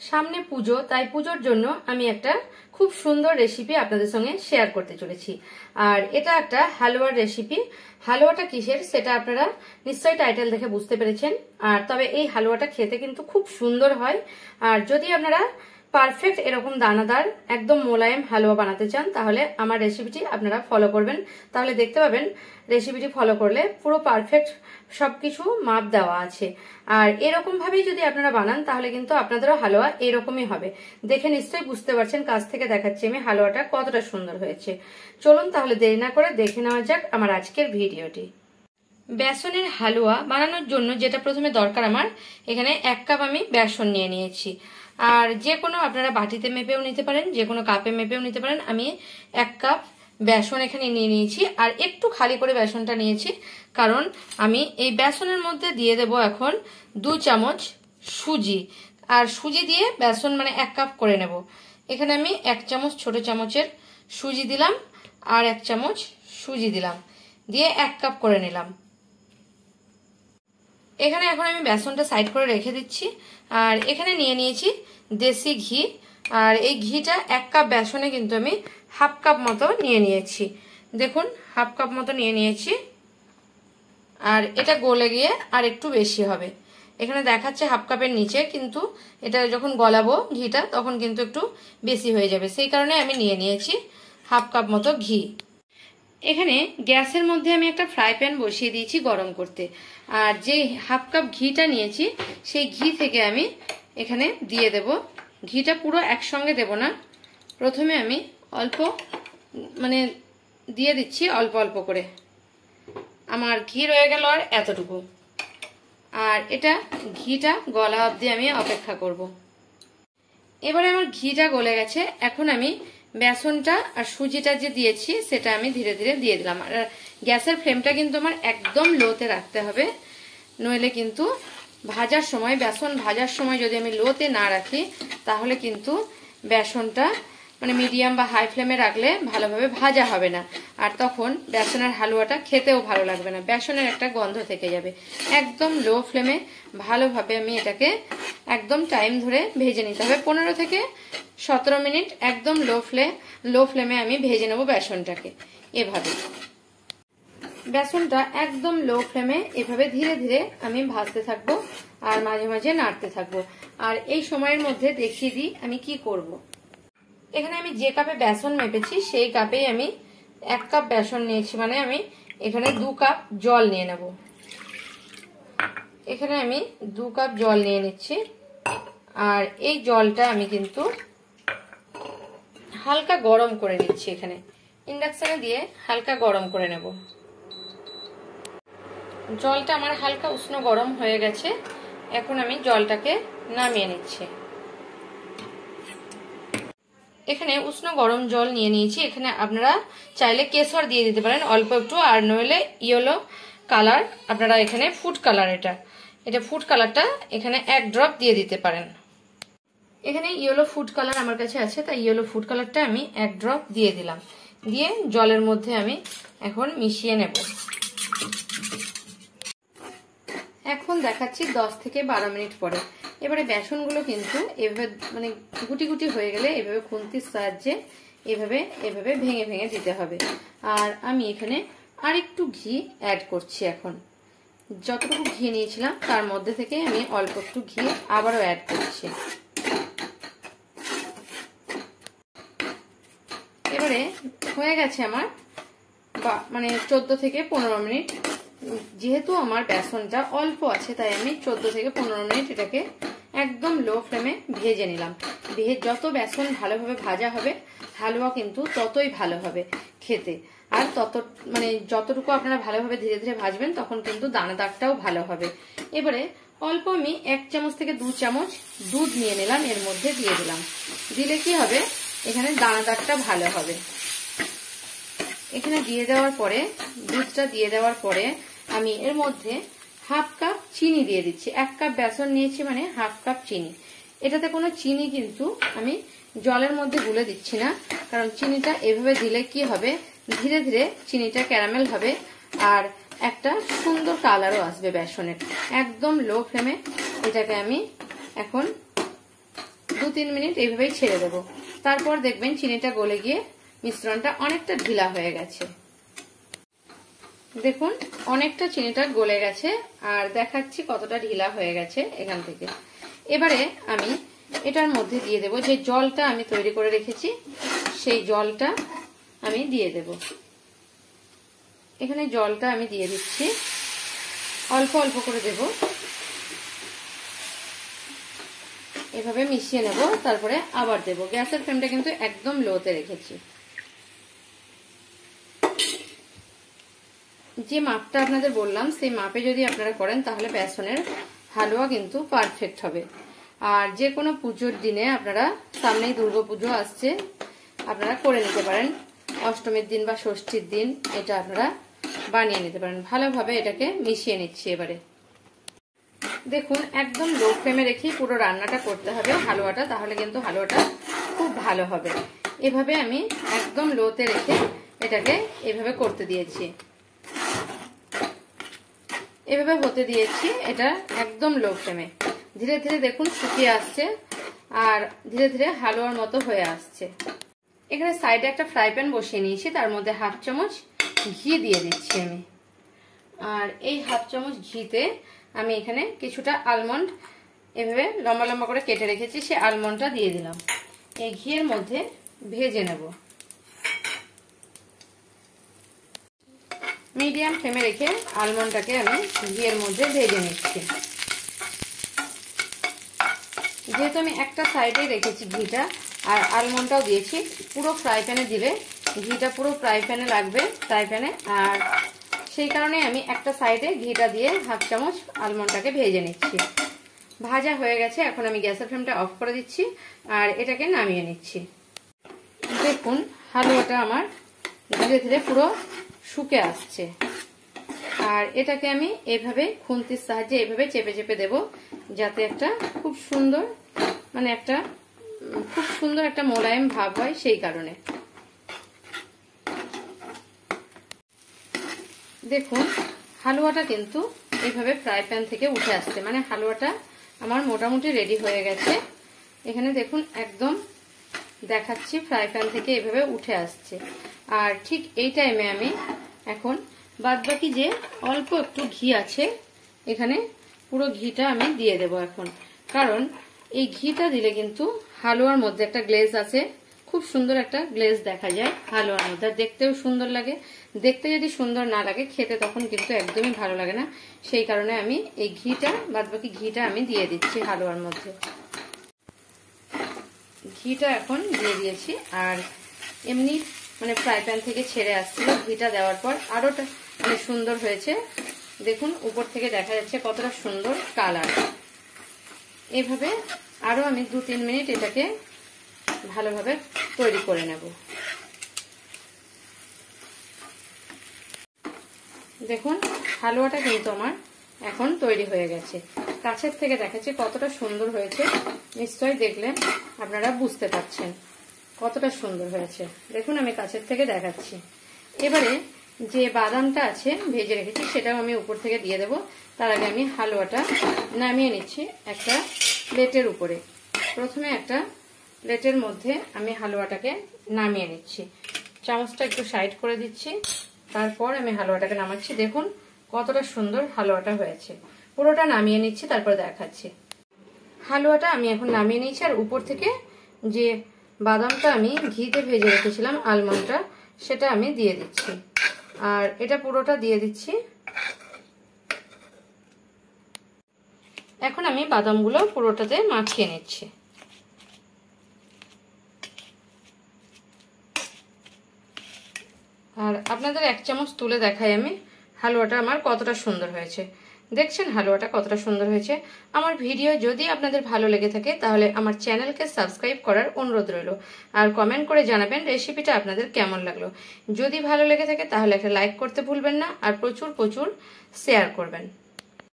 সামনে পুজো, তাই পুজোর জন্য আমি একটা খুব সুন্দর রেসিপি আপনাদের সঙ্গে শেয়ার করতে চলেছি। আর এটা একটা হালুয়ার রেসিপি। হালুয়াটা কিসের সেটা আপনারা নিশ্চয়ই টাইটেল দেখে বুঝতে পেরেছেন। আর তবে এই হালুয়াটা খেতে কিন্তু খুব সুন্দর হয়। আর যদি আপনারা পারফেক্ট এরকম দানাদার একদম মোলায়েম হালুয়া বানাতে চান তাহলে আমার রেসিপিটি আপনারা ফলো করবেন। তাহলে দেখতে পাবেন রেসিপিটি ফলো করলে পুরো পারফেক্ট সবকিছু মাপ দেওয়া আছে। আর এরকম ভাবেই যদি আপনারা বানান তাহলে কিন্তু আপনাদেরও হালুয়া এরকমই হবে। দেখে নিশ্চয়ই বুঝতে পারছেন, কাছ থেকে দেখাচ্ছি আমি হালুয়াটা কতটা সুন্দর হয়েছে। চলুন তাহলে দেরি না করে দেখে নেওয়া যাক আমার আজকের ভিডিওটি। বেসনের হালুয়া বানানোর জন্য যেটা প্রথমে দরকার, আমার এখানে 1 কাপ আমি বেসন নিয়ে নিয়েছি। আর যে কোনো আপনারা বাটিতে মেপেও নিতে পারেন, যে কোনো কাপে মেপেও নিতে পারেন। আমি 1 কাপ বেসন এখানে নিয়ে নিয়েছি। আর একটু খালি করে বেসনটা নিয়েছি, কারণ আমি এই বেসনের মধ্যে দিয়ে দেব এখন 2 চামচ সুজি। আর সুজি দিয়ে বেসন মানে 1 কাপ করে নেব। এখানে আমি 1 চামচ ছোট চামচের সুজি দিলাম, আর 1 চামচ সুজি দিলাম, দিয়ে 1 কাপ করে নিলাম। এখানে এখন আমি বেসনটা সাইড করে রেখে দিচ্ছি। আর এখানে নিয়ে নিয়েছি দেশি ঘি। আর এই ঘিটা 1 কাপ বেসনে কিন্তু আমি 1/2 কাপ মতো নিয়ে নিয়েছি। দেখুন 1/2 কাপ মতো নিয়ে নিয়েছি। আর এটা গলে গিয়ে আর একটু বেশি হবে। এখানে দেখাচ্ছে 1/2 কাপের নিচে, কিন্তু এটা যখন গলাবো ঘিটা তখন কিন্তু একটু বেশি হয়ে যাবে। সেই কারণে আমি নিয়ে নিয়েছি 1/2 কাপ মতো ঘি। এখানে গ্যাসের মধ্যে আমি একটা ফ্রাই প্যান বসিয়ে দিয়েছি গরম করতে। আর যে 1/2 কাপ ঘিটা নিয়েছি সেই ঘি থেকে আমি এখানে দিয়ে দেব। ঘিটা পুরো একসঙ্গে দেব না, প্রথমে আমি অল্প মানে দিয়ে দিচ্ছি অল্প অল্প করে। আমার ঘি রয়ে গেল আর এতটুকু। আর এটা ঘিটা গলা অবধি আমি অপেক্ষা করব। এবারে আমার ঘিটা গলে গেছে। এখন আমি বেসনটা আর সুজিটা যে দিয়েছি সেটা আমি ধীরে ধীরে দিয়ে দিলাম। আর গ্যাসের ফ্লেমটা কিন্তু আমার একদম লোতে রাখতে হবে, নইলে কিন্তু ভাজার সময়, বেসন ভাজার সময় যদি আমি লোতে না রাখি তাহলে কিন্তু বেসনটা মানে মিডিয়াম বা হাই ফ্লেমে রাখলে ভালোভাবে ভাজা হবে না। আর তখন বেসনের হালুয়াটা খেতেও ভালো লাগবে না, বেসনের একটা গন্ধ থেকে যাবে। একদম লো ফ্লেমে ভালোভাবে আমি এটাকে একদম টাইম ধরে ভেজে নিতে হবে। 15 থেকে 17 মিনিট একদম লো ফ্লেমে আমি ভেজে নেব বেসনটাকে। এভাবে বেসনটা একদম লো ফ্লেমে এভাবে ধীরে ধীরে আমি ভাজতে থাকবো আর মাঝে মাঝে নাড়তে থাকবো। আর এই সময়ের মধ্যে দেখিয়ে দিই আমি কি করব। এখানে আমি যে কাপে বেসন মেপেছি সেই কাপেই আমি 1 কাপ বেসন নিয়েছি, মানে আমি এখানে 2 কাপ জল নিয়ে নেব। এখানে আমি 2 কাপ জল নিয়ে নিচ্ছি। আর এই জলটা আমি কিন্তু হালকা গরম করে নিচ্ছি। এখানে ইন্ডাকশনে দিয়ে হালকা গরম করে নেব। জলটা আমার হালকা উষ্ণ গরম হয়ে গেছে। এখন আমি জলটাকে নামিয়ে নিচ্ছি। এখানে উষ্ণ গরম জল নিয়ে নিয়েছি। এখানে আপনারা চাইলে কেশর দিয়ে দিতে পারেন অল্প একটু, আর নইলে ইয়েলো কালার, আপনারা এখানে ফুড কালার, এটা ফুড কালারটা এখানে 1 ড্রপ দিয়ে দিতে পারেন। এখানে ইয়েলো ফুড কালার আমার কাছে আছে, তাই ইয়েলো ফুড কালারটা আমি 1 ড্রপ দিয়ে দিলাম। দিয়ে জলের মধ্যে আমি এখন মিশিয়ে নেব। এখন দেখাচ্ছি 10 থেকে 12 মিনিট পরে। এবারে বেসনগুলো কিন্তু এভাবে মানে গুটি গুটি হয়ে গেলে এভাবে খুন্তির সাহায্যে এভাবে এভাবে ভেঙে ভেঙে দিতে হবে। আর আমি এখানে আরেকটু ঘি অ্যাড করছি। এখন যতটুকু ঘি নিয়েছিলাম তার মধ্যে থেকে আমি অল্প একটু ঘি আবারও অ্যাড করছি। এবারে হয়ে গেছে আমার মানে 14 থেকে 15 মিনিট। যেহেতু আমার বেসনটা অল্প আছে তাই আমি 14 থেকে 15 মিনিট এটাকে একদম লো ফ্লেমে ভেজে নিলাম। যত বেসন ভালোভাবে ভাজা হবে হালুয়া কিন্তু ততই ভালো হবে খেতে। আর তত মানে যতটুকু আপনারা ভালোভাবে ধীরে ধীরে ভাজবেন তখন কিন্তু দানাদারটাও ভালো হবে। এবারে অল্প আমি 1 চামচ থেকে 2 চামচ দুধ নিয়ে নিলাম, এর মধ্যে দিয়ে দিলাম। দিলে কি হবে, এখানে দানাদারটা ভালো হবে। এখানে দিয়ে দেওয়ার পরে, দুধটা দিয়ে দেওয়ার পরে আমি এর মধ্যে 1/2 কাপ চিনি দিয়ে দিচ্ছি। 1 কাপ বেসন নিয়েছি মানে 1/2 কাপ চিনি। এটাতে কোনো চিনি কিন্তু আমি জলের মধ্যে গুলে দিচ্ছি না, কারণ চিনিটা এভাবে দিলে কি হবে, ধীরে ধীরে চিনিটা ক্যারামেল হবে আর একটা সুন্দর কালারও আসবে বেসনের। একদম লো ফ্লেমে এটাকে আমি এখন 2-3 মিনিট এইভাবেই ছেড়ে দেবো। তারপর দেখবেন চিনিটা গলে গিয়ে মিশ্রণটা অনেকটা ঢিলা হয়ে গেছে। দেখুন অনেকটা চিনিটা গলে গেছে আর দেখাচ্ছি কতটা ঢিলা হয়ে গেছে এখান থেকে। এবারে আমি এটার মধ্যে দিয়ে দেব যে জলটা আমি তৈরি করে রেখেছি, সেই জলটা আমি দিয়ে দেব। এখানে জলটা আমি দিয়ে দিচ্ছি, অল্প অল্প করে দেব। এভাবে মিশিয়ে নেব, তারপরে আবার দেব। গ্যাসের ফ্লেমটা কিন্তু একদম লোতে রেখেছি। যে মাপটা আপনাদের বললাম সেই মাপে যদি আপনারা করেন তাহলে বেসনের হালুয়া কিন্তু পারফেক্ট হবে। আর যে কোনো পুজোর দিনে আপনারা, সামনেই দুর্গাপুজো আসছে, আপনারা করে নিতে পারেন। অষ্টমীর দিন বা ষষ্ঠীর দিন এটা আপনারা বানিয়ে নিতে পারেন। ভালোভাবে এটাকে মিশিয়ে নিচ্ছি। এবারে দেখুন একদম লো ফ্লেমে রেখে পুরো রান্নাটা করতে হবে হালুয়াটা, তাহলে কিন্তু হালুয়াটা খুব ভালো হবে। এভাবে আমি একদম লোতে রেখে এটাকে এভাবে করতে দিয়েছি, এভাবে হতে দিয়েছি। এটা একদম লো ফ্লেমে ধীরে ধীরে দেখুন শুকিয়ে আসছে আর ধীরে ধীরে হালুয়ার মতো হয়ে আসছে। এখানে সাইডে একটা ফ্রাই প্যান বসিয়ে নিয়েছি, তার মধ্যে 1/2 চামচ ঘি দিয়ে দিচ্ছি আমি। আর এই 1/2 চামচ ঘিতে আমি এখানে কিছুটা আলমন্ড এভাবে লম্বা লম্বা করে কেটে রেখেছি, সেই আলমন্ডটা দিয়ে দিলাম। এই ঘিয়ের মধ্যে ভেজে নেব। মিডিয়াম ফ্লেমে রেখে আলমন্ডটাকে আমি ঘিয়ের মধ্যে ভেজে নিচ্ছি। যেহেতু আমি একটা সাইডে রেখেছি ঘিটা আর আলমন্ডটাও দিয়েছি, পুরো ফ্রাই প্যানে দিলে ঘিটা পুরো ফ্রাই প্যানে লাগবে, ফ্রাই প্যানে। আর সেই কারণে আমি একটা সাইডে ঘিটা দিয়ে 1/2 চামচ আলমন্ডটাকে ভেজে নিচ্ছি। ভাজা হয়ে গেছে, এখন আমি গ্যাসের ফ্লেমটা অফ করে দিচ্ছি আর এটাকে নামিয়ে নিচ্ছি। দেখুন হালুয়াটা আমার ধীরে ধীরে পুরো শুকে আসছে। আর এটাকে আমি এভাবে খুন্তির সাহায্যে এভাবে চেপে চেপে দেব, যাতে একটা খুব সুন্দর একটা মোলায়েম ভাব হয়, সেই কারণে। দেখুন হালুয়াটা কিন্তু এইভাবে ফ্রাই প্যান থেকে উঠে আসছে, মানে হালুয়াটা আমার মোটামুটি রেডি হয়ে গেছে। এখানে দেখুন একদম দেখাচ্ছি ফ্রাই প্যান থেকে এভাবে উঠে আসছে। আর ঠিক এই টাইমে আমি এখন বাদবাকি যে অল্প একটু ঘি আছে এখানে পুরো ঘিটা আমি দিয়ে দেব এখন। কারণ এই ঘিটা দিলে কিন্তু হালুয়ার মধ্যে একটা গ্লেজ আছে, খুব সুন্দর একটা গ্লেজ দেখা যায় হালুয়ার মধ্যে, দেখতেও সুন্দর লাগে। দেখতে যদি সুন্দর না লাগে খেতে তখন কিন্তু একদমই ভালো লাগে না। সেই কারণে আমি এই বাদবাকি ঘিটা আমি দিয়ে দিচ্ছি হালুয়ার মধ্যে। ঘিটা এখন দিয়ে দিয়েছি আর এমনি ফ্রাই প্যান থেকে ছেড়ে আসছিল, ঘিটা দেওয়ার পর আরো সুন্দর হয়েছে। দেখুন উপর থেকে দেখা যাচ্ছে কতটা সুন্দর কালার। এভাবে আরো আমি 2-3 মিনিট এটাকে ভালোভাবে তৈরি করে নেব। দেখুন হালুয়াটা কিন্তু আমার এখন তৈরি হয়ে গেছে। কাছের থেকে দেখাচ্ছি কতটা সুন্দর হয়েছে, নিশ্চয়ই দেখলে আপনারা বুঝতে পারছেন কতটা সুন্দর হয়েছে। দেখুন আমি কাছের থেকে দেখাচ্ছি। এবারে যে বাদামটা আছে ভেজে রেখেছি সেটাও আমি উপর থেকে দিয়ে দেব। তার আগে আমি হালুয়াটা নামিয়ে নিচ্ছি একটা প্লেটের উপরে। প্রথমে একটা প্লেটের মধ্যে আমি হালুয়াটাকে নামিয়ে নিচ্ছি, চামচটা একটু সাইড করে দিচ্ছি, তারপর আমি হালুয়াটাকে নামাচ্ছি। দেখুন কতটা সুন্দর হালুয়াটা হয়েছে। পুরোটা নামিয়ে নিচ্ছি, তারপর দেখাচ্ছি। হালুয়াটা আমি এখন নামিয়ে নিচ্ছি আর উপর থেকে যে বাদামটা আমি ঘিতে ভেজে রেখেছিলাম, আলমন্ডটা, সেটা আমি দিয়ে দিচ্ছি। আর এটা পুরোটা দিয়ে দিচ্ছি। এখন আমি বাদামগুলো পুরোটাতে মাখিয়ে নিচ্ছি। আর আপনাদের 1 চামচ তুলে দেখাই আমি হালুয়াটা আমার কতটা সুন্দর হয়েছে। দেখছেন হালুয়াটা কতটা সুন্দর হয়েছে। আমার ভিডিও যদি আপনাদের ভালো লেগে থাকে তাহলে আমার চ্যানেলকে সাবস্ক্রাইব করার অনুরোধ রইল। আর কমেন্ট করে জানাবেন রেসিপিটা আপনাদের কেমন লাগলো। যদি ভালো লেগে থাকে তাহলে একটা লাইক করতে ভুলবেন না আর প্রচুর প্রচুর শেয়ার করবেন।